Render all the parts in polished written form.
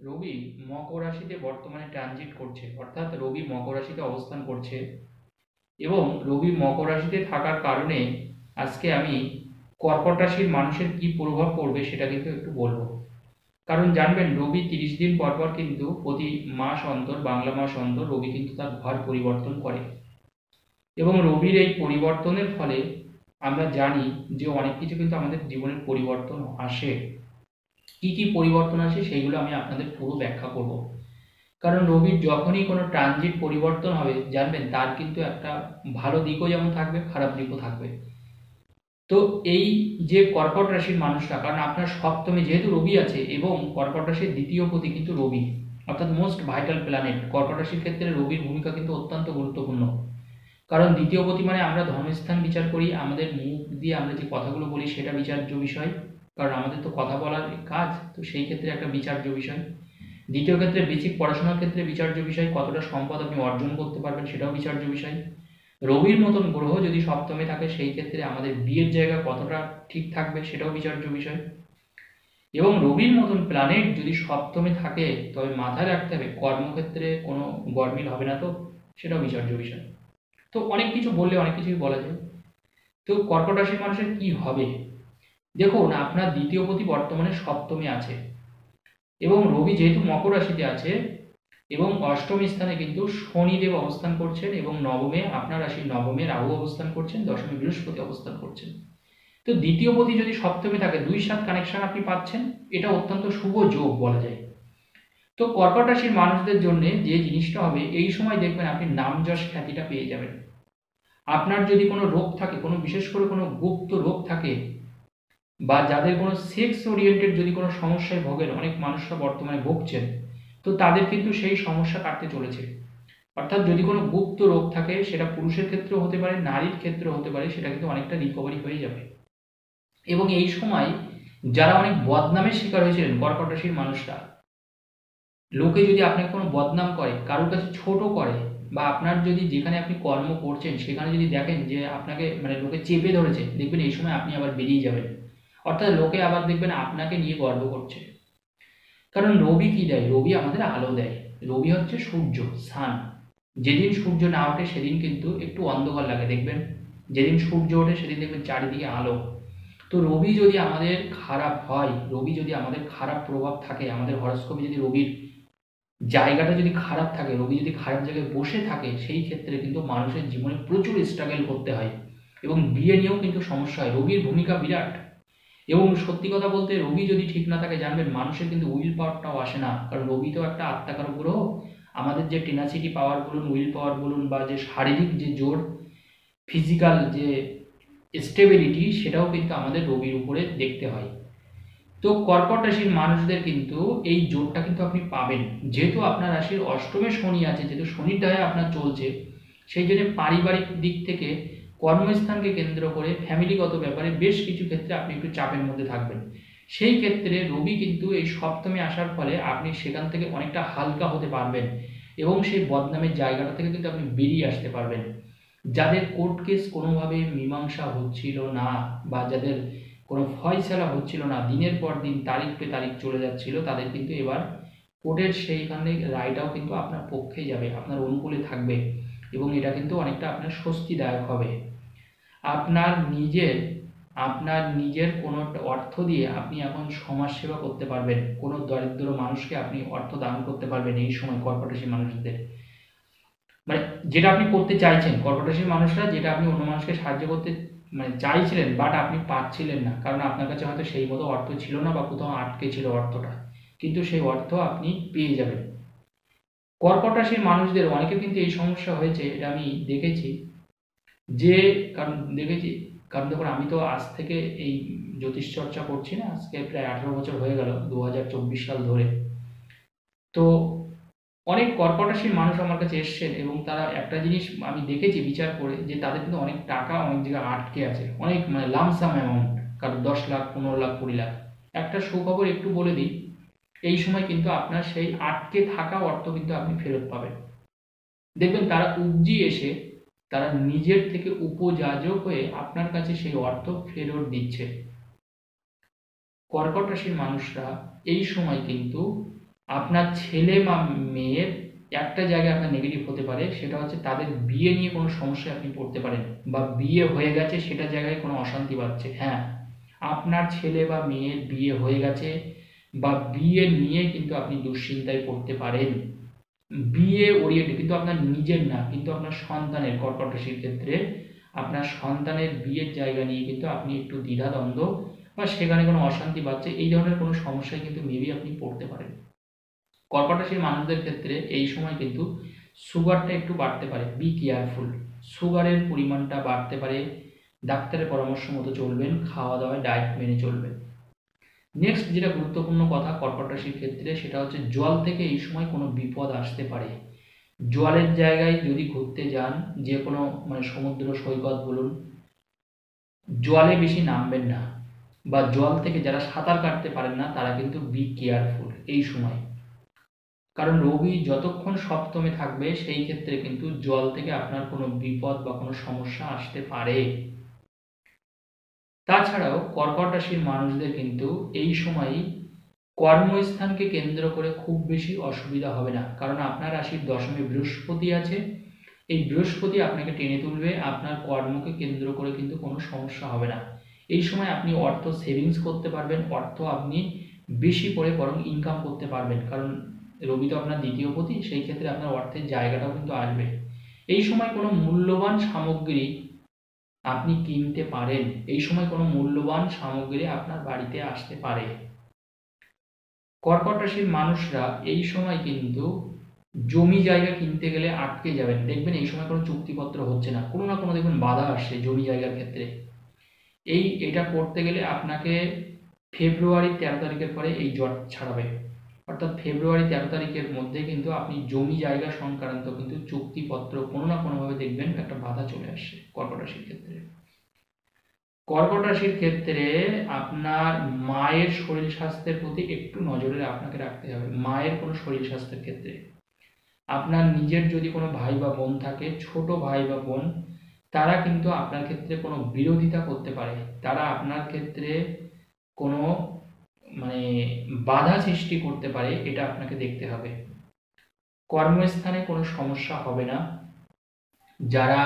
রবি মকর রাশিতে বর্তমানে ট্রানজিট করছে, অর্থাৎ রবি মকর রাশিতে অবস্থান করছে। এবং রবি মকর রাশিতে থাকার কারণে আজকে আমি কর্কট রাশির মানুষের কি প্রভাব পড়বে সেটা কিন্তু একটু বলবো। কারণ জানবেন, রবি 30 দিন পর পর কিন্তু প্রতি মাস অন্তর, বাংলা মাস অন্তর রবি কিন্তু তার ঘর পরিবর্তন করে। এবং রবির এই পরিবর্তনের ফলে আমরা জানি যে অনেক কিছু কিন্তু আমাদের জীবনের পরিবর্তন আসে। কি কি পরিবর্তন আসে সেইগুলো আমি আপনাদের পুরো ব্যাখ্যা করব। কারণ রবির যখনই কোনো ট্রানজিট পরিবর্তন হবে, জানবেন তার কিন্তু একটা ভালো দিকও যেমন থাকবে, খারাপ দিকও থাকবে। তো এই যে কর্কট রাশির মানুষরা, কারণ আপনার সপ্তমে যেহেতু রবি আছে এবং কর্কট রাশির দ্বিতীয় পতি কিন্তু রবি, অর্থাৎ মোস্ট ভাইটাল প্ল্যানেট। কর্কট রাশির ক্ষেত্রে রবির ভূমিকা কিন্তু অত্যন্ত গুরুত্বপূর্ণ। কারণ দ্বিতীয় পতি মানে আমরা ধর্মস্থান বিচার করি, আমাদের মুখ দিয়ে আমরা যে কথাগুলো বলি সেটা বিচার্য বিষয়। কারণ আমাদের তো কথা বলার কাজ, তো সেই ক্ষেত্রে একটা বিচার্য বিষয়। দ্বিতীয় ক্ষেত্রে বেসিক পড়াশোনার ক্ষেত্রে বিচার্য বিষয়, কতটা সম্পদ আপনি অর্জন করতে পারবেন সেটাও বিচার্য বিষয়। রবির মতন গ্রহ যদি সপ্তমে থাকে সেই ক্ষেত্রে আমাদের বিয়ের জায়গা কতটা ঠিক থাকবে সেটাও বিচার্য বিষয়। এবং রবির মতন প্ল্যানেট যদি সপ্তমে থাকে তবে মাথায় রাখতে হবে কর্মক্ষেত্রে কোনো গরমিল হবে না, তো সেটাও বিচার্য বিষয়। তো অনেক কিছু বললে অনেক কিছুই বলা যায়। তো কর্কট রাশির মানুষের কি হবে? দেখুন, আপনার দ্বিতীয় পতি বর্তমানে সপ্তমে আছে এবং রবি যেহেতু মকর রাশিতে আছে এবং অষ্টম স্থানে কিন্তু শনিদেব অবস্থান করছেন এবং নবমে আপনার রাশির নবমে রাহু অবস্থান করছেন, দশমে বৃহস্পতি অবস্থান করছেন। তো দ্বিতীয় পতি যদি সপ্তমে থাকে 2-7 কানেকশন আপনি পাচ্ছেন, এটা অত্যন্ত শুভ যোগ বলা যায়। তো কর্কট রাশির মানুষদের জন্য যে জিনিসটা হবে, এই সময় দেখবেন আপনি নাম যশ খ্যাতিটা পেয়ে যাবেন। আপনার যদি কোনো রোগ থাকে, কোনো বিশেষ করে কোনো গুপ্ত রোগ থাকে, বা যাদের কোনো সেক্স ওরিয়েন্টেড যদি কোনো সমস্যায় ভোগেন, অনেক মানুষরা বর্তমানে ভুগছেন, তো তাদের কিন্তু সেই সমস্যা কাটতে চলেছে। অর্থাৎ যদি কোনো গুপ্ত রোগ থাকে, সেটা পুরুষের ক্ষেত্রেও হতে পারে, নারীর ক্ষেত্রেও হতে পারে, সেটা কিন্তু অনেকটা রিকভারি হয়ে যাবে। এবং এই সময় যারা অনেক বদনামের শিকার হয়েছিলেন কর্কট রাশির মানুষরা, লোকে যদি আপনাকে কোনো বদনাম করে, কারোর কাছে ছোট করে, বা আপনার যদি যেখানে আপনি কর্ম করছেন সেখানে যদি দেখেন যে আপনাকে মানে লোকে চেপে ধরেছে, দেখবেন এই সময় আপনি আবার বেরিয়ে যাবেন। অর্থাৎ লোকে আবার দেখবেন আপনাকে নিয়ে গর্ব করছে। কারণ রবি কি দেয়? রবি আমাদের আলো দেয়। রবি হচ্ছে সূর্য, সান। যেদিন সূর্য না ওঠে সেদিন কিন্তু একটু অন্ধকার লাগে, দেখবেন। যেদিন সূর্য ওঠে সেদিন দেখবেন চারিদিকে আলো। তো রবি যদি আমাদের খারাপ হয়, রবি যদি আমাদের খারাপ প্রভাব থাকে, আমাদের হরস্কোপে যদি রবির জায়গাটা যদি খারাপ থাকে, রবি যদি খারাপ জায়গায় বসে থাকে, সেই ক্ষেত্রে কিন্তু মানুষের জীবনে প্রচুর স্ট্রাগল করতে হয় এবং বিয়ে নিয়েও কিন্তু সমস্যা হয়। রবির ভূমিকা বিরাট। এবং সত্যি কথা বলতে, রবি যদি ঠিক না থাকে, জানবেন মানুষের কিন্তু উইল পাওয়ারটাও আসে না। কারণ রবি তো একটা আত্মাকারক গ্রহ। আমাদের যে টেনাসিটি পাওয়ার বলুন, উইল পাওয়ার বলুন, বা যে শারীরিক যে জোর, ফিজিক্যাল যে স্টেবিলিটি, সেটাও কিন্তু আমাদের রবির উপরে দেখতে হয়। তো কর্কট রাশির মানুষদের কিন্তু এই জোরটা কিন্তু আপনি পাবেন। যেহেতু আপনার রাশির অষ্টমে শনি আছে, যেহেতু শনির দয়া আপনার চলছে, সেই জন্য পারিবারিক দিক থেকে কর্মস্থানকে কেন্দ্র করে ফ্যামিলিগত ব্যাপারে বেশ কিছু ক্ষেত্রে আপনি একটু চাপের মধ্যে থাকবেন। সেই ক্ষেত্রে রবি কিন্তু এই সপ্তমে আসার ফলে আপনি সেখান থেকে অনেকটা হালকা হতে পারবেন এবং সেই বদনামের জায়গাটা থেকে কিন্তু আপনি বেরিয়ে আসতে পারবেন। যাদের কোর্ট কেস কোনোভাবে মীমাংসা হচ্ছিল না, বা যাদের কোনো ফয়সালা হচ্ছিল না, দিনের পর দিন তারিখ পে তারিখ চলে যাচ্ছিল, তাদের কিন্তু এবার কোর্টের সেইখানে রায়টাও কিন্তু আপনার পক্ষে যাবে, আপনার অনুকূলে থাকবে। এবং এটা কিন্তু অনেকটা আপনার স্বস্তিদায়ক হবে। আপনার নিজের আপনার নিজের কোনো একটা অর্থ দিয়ে আপনি এখন সমাজ সেবা করতে পারবেন, কোনো দরিদ্র মানুষকে আপনি অর্থ দান করতে পারবেন এই সময় কর্কট রাশির মানুষদের। মানে যেটা আপনি করতে চাইছেন, কর্কট রাশির মানুষরা যেটা আপনি অন্য মানুষকে সাহায্য করতে মানে চাইছিলেন, বাট আপনি পাচ্ছিলেন না, কারণ আপনার কাছে হয়তো সেই মতো অর্থ ছিল না, বা কোথাও আটকে ছিল অর্থটা, কিন্তু সেই অর্থ আপনি পেয়ে যাবেন। কর্কট রাশির মানুষদের অনেকের কিন্তু এই সমস্যা হয়েছে, এটা আমি দেখেছি। যে কারণ দেখেছি, কারণ দেখুন, আমি তো আজ থেকে এই জ্যোতিষ চর্চা করছি না, আজকে প্রায় 18 বছর হয়ে গেল, 2024 সাল ধরে। তো অনেক কর্কট রাশির মানুষ আমার কাছে এসছেন এবং তারা একটা জিনিস আমি দেখেছি বিচার করে, যে তাদের কিন্তু অনেক টাকা অনেক জায়গায় আটকে আছে, অনেক মানে লামসাম অ্যামাউন্ট, কারণ 10 লাখ, 15 লাখ, 20 লাখ। একটা সুখবর একটু বলে দিই, এই সময় কিন্তু আপনার সেই আটকে থাকা অর্থ কিন্তু আপনি ফেরত পাবেন। দেখবেন তারা উপজি এসে, তারা নিজের থেকে উপযাজক হয়ে আপনার কাছে সেই অর্থ ফেরত দিচ্ছে। কর্কট রাশির মানুষরা এই সময় কিন্তু আপনার ছেলে বা মেয়ের একটা জায়গায় আপনার নেগেটিভ হতে পারে, সেটা হচ্ছে তাদের বিয়ে নিয়ে কোনো সমস্যায় আপনি পড়তে পারেন, বা বিয়ে হয়ে গেছে সেটা জায়গায় কোনো অশান্তি বাড়ছে। হ্যাঁ, আপনার ছেলে বা মেয়ের বিয়ে হয়ে গেছে বা বিয়ে নিয়ে কিন্তু আপনি দুশ্চিন্তায় পড়তে পারেন। বিয়ে ওরিয়েন্টেড, কিন্তু আপনার নিজের না, কিন্তু আপনার সন্তানের, কর্কট রাশির ক্ষেত্রে আপনার সন্তানের বিয়ের জায়গা নিয়ে কিন্তু আপনি একটু দ্বিধাদ্বন্দ্ব বা সেখানে কোনো অশান্তি বাড়ছে, এই ধরনের কোনো সমস্যায় কিন্তু মেবি আপনি পড়তে পারেন। কর্কট রাশির মানুষদের ক্ষেত্রে এই সময় কিন্তু সুগারটা একটু বাড়তে পারে, বি কেয়ারফুল। সুগারের পরিমাণটা বাড়তে পারে, ডাক্তারের পরামর্শ মতো চলবেন, খাওয়া দাওয়ায় ডায়েট মেনে চলবেন। নেক্সট যেটা গুরুত্বপূর্ণ কথা কর্কট রাশির ক্ষেত্রে, সেটা হচ্ছে জল থেকে এই সময় কোনো বিপদ আসতে পারে। জলের জায়গায় যদি ঘুরতে যান, যে কোনো সমুদ্র সৈকত বলুন, জলে বেশি নামবেন না, বা জল থেকে যারা সাঁতার কাটতে পারেন না তারা কিন্তু বি কেয়ারফুল এই সময়। কারণ রবি যতক্ষণ সপ্তমে থাকবে সেই ক্ষেত্রে কিন্তু জল থেকে আপনার কোনো বিপদ বা কোনো সমস্যা আসতে পারে। তাছাড়াও কর্কট রাশির মানুষদের কিন্তু এই সময় কর্মস্থানকে কেন্দ্র করে খুব বেশি অসুবিধা হবে না, কারণ আপনার রাশির দশমে বৃহস্পতি আছে। এই বৃহস্পতি আপনাকে টেনে তুলবে, আপনার কর্মকে কেন্দ্র করে কিন্তু কোনো সমস্যা হবে না। এই সময় আপনি অর্থ সেভিংস করতে পারবেন, অর্থ আপনি বেশি করে বরং ইনকাম করতে পারবেন, কারণ রবি তো আপনার দ্বিতীয় পতি, সেই ক্ষেত্রে আপনার অর্থের জায়গাটাও কিন্তু আসবে। এই সময় কোনো মূল্যবান সামগ্রী আপনি কিনতে পারেন, এই সময় কোনো মূল্যবান সামগ্রী আপনার বাড়িতে আসতে পারে। কর্কট রাশির মানুষরা এই সময় কিন্তু জমি জায়গা কিনতে গেলে আটকে যাবেন, দেখবেন এই সময় কোনো চুক্তিপত্র হচ্ছে না, কোনো না কোনো দেখবেন বাধা আসছে জমি জায়গার ক্ষেত্রে। এটা করতে গেলে আপনাকে ফেব্রুয়ারি 13 তারিখের পরে এই জট ছাড়াবে, অর্থাৎ ফেব্রুয়ারি 13 তারিখের মধ্যে কিন্তু আপনি জমি জায়গা সংক্রান্ত কিন্তু চুক্তিপত্র কোনো না কোনোভাবে দেখবেন একটা বাধা চলে আসছে কর্কট রাশির ক্ষেত্রে। কর্কট রাশির ক্ষেত্রে আপনার মায়ের শরীর স্বাস্থ্যের প্রতি একটু নজরে আপনাকে রাখতে হবে। মায়ের কোনো শরীর স্বাস্থ্যের ক্ষেত্রে আপনার নিজের যদি কোনো ভাই বা বোন থাকে, ছোট ভাই বা বোন, তারা কিন্তু আপনার ক্ষেত্রে কোনো বিরোধিতা করতে পারে, তারা আপনার ক্ষেত্রে কোনো মানে বাধা সৃষ্টি করতে পারে, এটা আপনাকে দেখতে হবে। কর্মস্থানে কোনো সমস্যা হবে না। যারা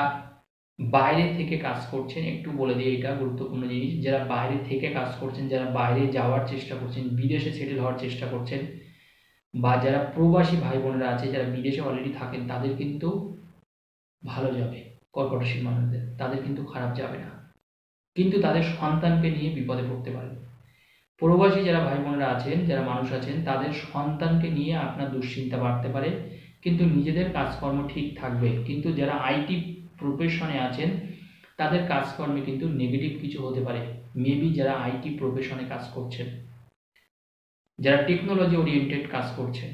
বাইরে থেকে কাজ করছেন, একটু বলে দিই এটা গুরুত্বপূর্ণ জিনিস, যারা বাইরে থেকে কাজ করছেন, যারা বাইরে যাওয়ার চেষ্টা করছেন, বিদেশে সেটেল হওয়ার চেষ্টা করছেন, বা যারা প্রবাসী ভাই বোনেরা আছে যারা বিদেশে অলরেডি থাকেন, তাদের কিন্তু ভালো যাবে। কর্কট রাশির মানুষদের, তাদের কিন্তু খারাপ যাবে না, কিন্তু তাদের সন্তানকে নিয়ে বিপদে পড়তে পারে। প্রবাসী যারা ভাই বোনেরা আছেন, যারা মানুষ আছেন, তাদের সন্তানকে নিয়ে আপনার দুশ্চিন্তা বাড়তে পারে, কিন্তু নিজেদের কাজকর্ম ঠিক থাকবে। কিন্তু যারা আইটি প্রফেশনে আছেন তাদের কাজকর্মে কিন্তু নেগেটিভ কিছু হতে পারে, মেবি যারা আইটি প্রফেশনে কাজ করছেন, যারা টেকনোলজি ওরিয়েন্টেড কাজ করছেন,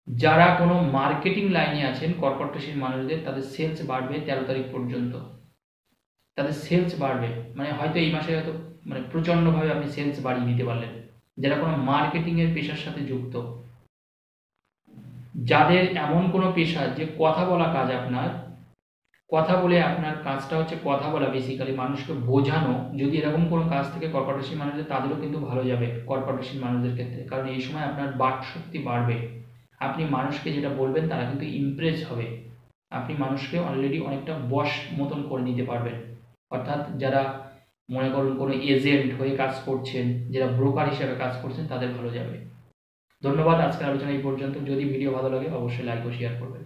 যারা কোনো মার্কেটিং লাইনে আছেন, কর্কট রাশির মানুষদের তাদের সেলস বাড়বে 13 তারিখ পর্যন্ত, তাদের সেলস বাড়বে, হয়তো এই মাসে হয়তো প্রচণ্ডভাবে আপনি সেলস বাড়িয়ে দিতে পারলেন। যারা কোনো মার্কেটিংয়ের পেশার সাথে যুক্ত, যাদের এমন কোনো পেশা যে কথা বলা কাজ, আপনার কথা বলে, আপনার কাজটা হচ্ছে কথা বলা, বেসিক্যালি মানুষকে বোঝানো, যদি এরকম কোনো কাজ থেকে কর্কট রাশির মানুষদের, তাদেরও কিন্তু ভালো যাবে কর্কট রাশির মানুষদের ক্ষেত্রে, কারণ এই সময় আপনার বাক শক্তি বাড়বে। আপনি মানুষকে যেটা বলবেন তারা কিন্তু ইমপ্রেস হবে, আপনি মানুষকে অলরেডি অনেকটা বশ মতন করে নিতে পারবেন। অর্থাৎ যারা মনে করুন কোনো এজেন্ট হয়ে কাজ করছেন, যারা ব্রোকার হিসেবে কাজ করছেন, তাদের ভালো যাবে। ধন্যবাদ, আজকের আলোচনা এই পর্যন্ত। যদি ভিডিও ভালো লাগে অবশ্যই লাইক ও শেয়ার করবেন।